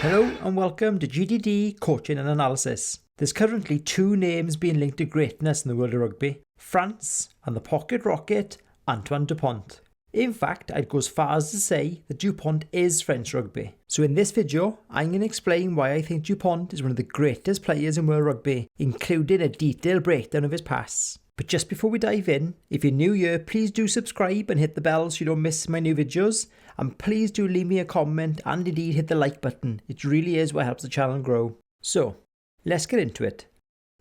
Hello and welcome to GDD Coaching and Analysis. There's currently two names being linked to greatness in the world of rugby: France and the pocket rocket Antoine Dupont. In fact, I'd go as far as to say that Dupont is French rugby. So in this video, I'm going to explain why I think Dupont is one of the greatest players in world rugby, including a detailed breakdown of his pass. But just before we dive in, if you're new here, please do subscribe and hit the bell so you don't miss my new videos. And please do leave me a comment and indeed hit the like button. It really is what helps the channel grow. So, let's get into it.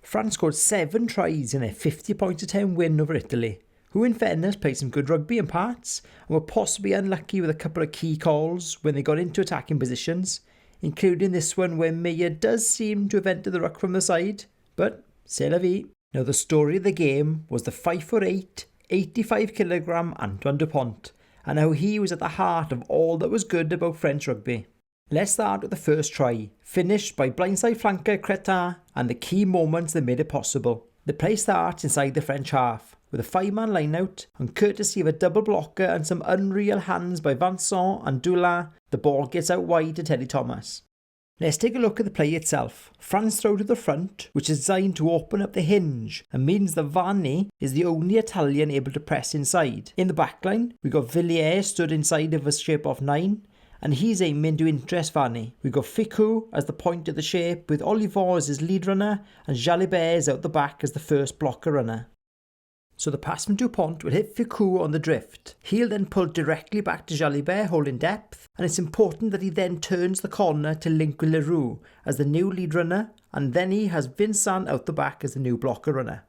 France scored 7 tries in their 50 points to 10 win over Italy, who in fairness played some good rugby in parts and were possibly unlucky with a couple of key calls when they got into attacking positions, including this one where Meyer does seem to have entered the ruck from the side, but c'est la vie. Now the story of the game was the 5'8", 85kg Antoine Dupont, and how he was at the heart of all that was good about French rugby. Let's start with the first try, finished by blindside flanker Cretin, and the key moments that made it possible. The play starts inside the French half, with a 5-man line-out, and courtesy of a double blocker and some unreal hands by Vincent and Dulin, the ball gets out wide to Teddy Thomas. Let's take a look at the play itself. France throw to the front, which is designed to open up the hinge and means that Varney is the only Italian able to press inside. In the backline, we got Villiers stood inside of a shape of 9, and he's aiming to interest Varney. We got Ficou as the point of the shape, with Oliver as his lead runner and Jalibert is out the back as the first blocker runner. So the pass from Dupont will hit Ficou on the drift. He'll then pull directly back to Jalibert holding depth, and it's important that he then turns the corner to link with Leroux as the new lead runner, and then he has Vincent out the back as the new blocker runner.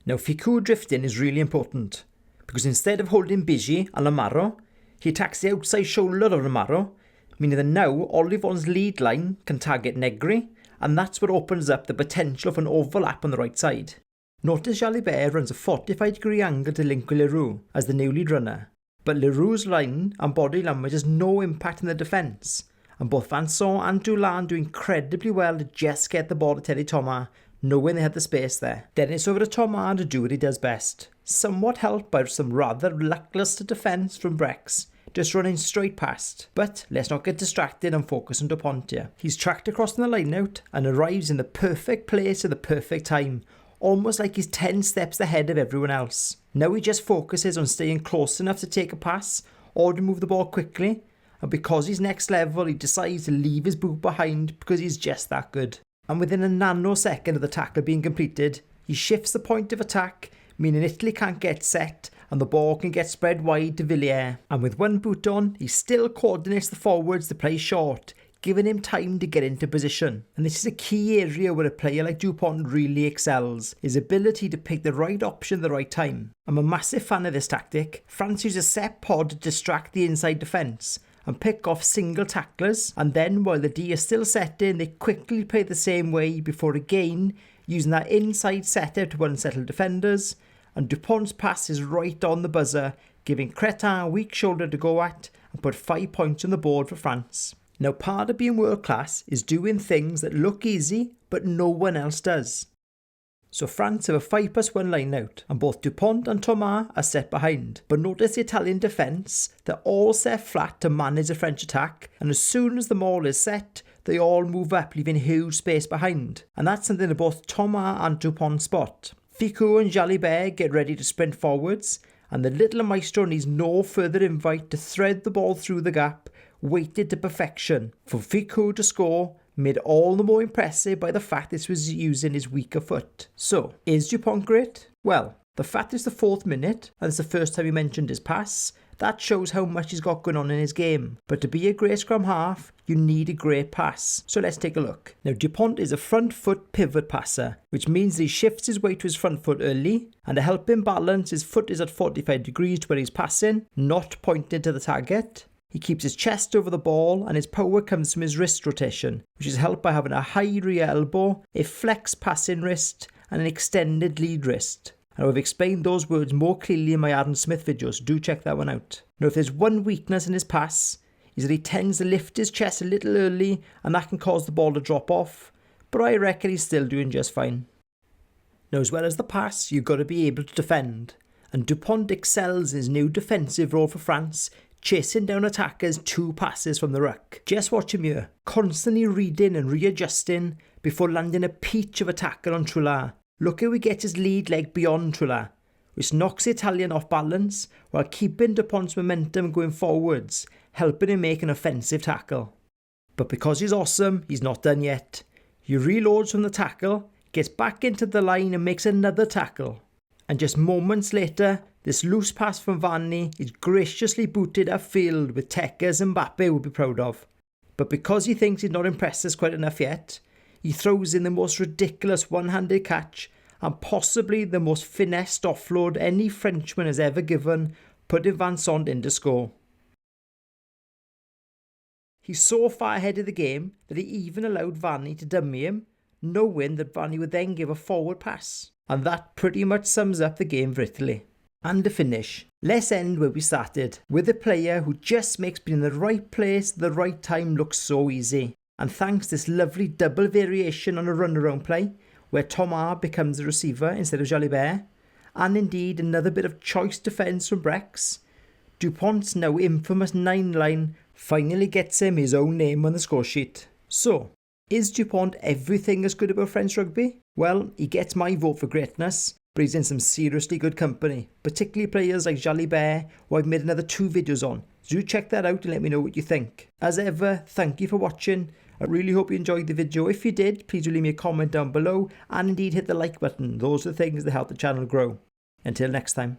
Now Ficou drifting is really important, because instead of holding Bigi and Lamaro, he attacks the outside shoulder of Lamaro, meaning that now Olivon's lead line can target Negri, and that's what opens up the potential for an overlap on the right side. Notice Jalibert runs a 45-degree angle to link with Leroux as the new lead runner, but Leroux's line and body language has no impact in the defence, and both Vincent and Dulin do incredibly well to just get the ball to Teddy Thomas, knowing they had the space there. Then it's over to Thomas to do what he does best, somewhat helped by some rather lacklustre defence from Brex, just running straight past. But let's not get distracted and focus on Dupont here. He's tracked across the line-out and arrives in the perfect place at the perfect time, almost like he's 10 steps ahead of everyone else. Now he just focuses on staying close enough to take a pass or to move the ball quickly, and because he's next level, he decides to leave his boot behind because he's just that good. And within a nanosecond of the tackle being completed, he shifts the point of attack, meaning Italy can't get set and the ball can get spread wide to Villiers. And with one boot on, he still coordinates the forwards to play short, giving him time to get into position. And this is a key area where a player like Dupont really excels, his ability to pick the right option at the right time. I'm a massive fan of this tactic. France use a set pod to distract the inside defence and pick off single tacklers, and then while the D is still setting, they quickly play the same way before again using that inside setup to unsettle defenders, and Dupont's pass is right on the buzzer, giving Cretin a weak shoulder to go at and put 5 points on the board for France. Now part of being world class is doing things that look easy but no one else does. So France have a 5+1 line out, and both Dupont and Thomas are set behind. But notice the Italian defence, they're all set flat to manage the French attack, and as soon as the maul is set, they all move up, leaving huge space behind. And that's something that both Thomas and Dupont spot. Ficou and Jalibert get ready to sprint forwards, and the little maestro needs no further invite to thread the ball through the gap, weighted to perfection, for Ficou to score, made all the more impressive by the fact this was using his weaker foot. So, is Dupont great? Well, the fact it's the 4th minute, and it's the first time he mentioned his pass, that shows how much he's got going on in his game. But to be a great scrum half, you need a great pass. So let's take a look. Now Dupont is a front foot pivot passer, which means that he shifts his weight to his front foot early, and to help him balance, his foot is at 45 degrees to where he's passing, not pointed to the target. He keeps his chest over the ball, and his power comes from his wrist rotation, which is helped by having a high rear elbow, a flex passing wrist, and an extended lead wrist. And I've explained those words more clearly in my Aaron Smith video, so do check that one out. Now if there's one weakness in his pass, is that he tends to lift his chest a little early, and that can cause the ball to drop off, but I reckon he's still doing just fine. Now as well as the pass, you've got to be able to defend. and Dupont excels in his new defensive role for France, chasing down attackers 2 passes from the ruck. Just watch him here, constantly reading and readjusting before landing a peach of a tackle on Toulouse. Look how he gets his lead leg beyond Toulouse, which knocks the Italian off balance while keeping Dupont's momentum going forwards, helping him make an offensive tackle. But because he's awesome, he's not done yet. He reloads from the tackle, gets back into the line and makes another tackle. And just moments later, this loose pass from Varney is graciously booted upfield with techers Mbappe would be proud of. But because he thinks he's not impressed us quite enough yet, he throws in the most ridiculous one-handed catch and possibly the most finessed offload any Frenchman has ever given, putting Vincent in to score. He's so far ahead of the game that he even allowed Varney to dummy him, knowing that Varney would then give a forward pass. And that pretty much sums up the game for Italy. And to finish, let's end where we started, with a player who just makes being in the right place at the right time look so easy. And thanks to this lovely double variation on a runaround play, where Thomas becomes the receiver instead of Jalibert, and indeed another bit of choice defence from Brex, Dupont's now infamous 9 line finally gets him his own name on the score sheet. So, is Dupont everything as good about French rugby? Well, he gets my vote for greatness, but he's in some seriously good company, particularly players like Jalibert, who I've made another 2 videos on. So do check that out and let me know what you think. As ever, thank you for watching. I really hope you enjoyed the video. If you did, please do leave me a comment down below and indeed hit the like button. Those are the things that help the channel grow. Until next time.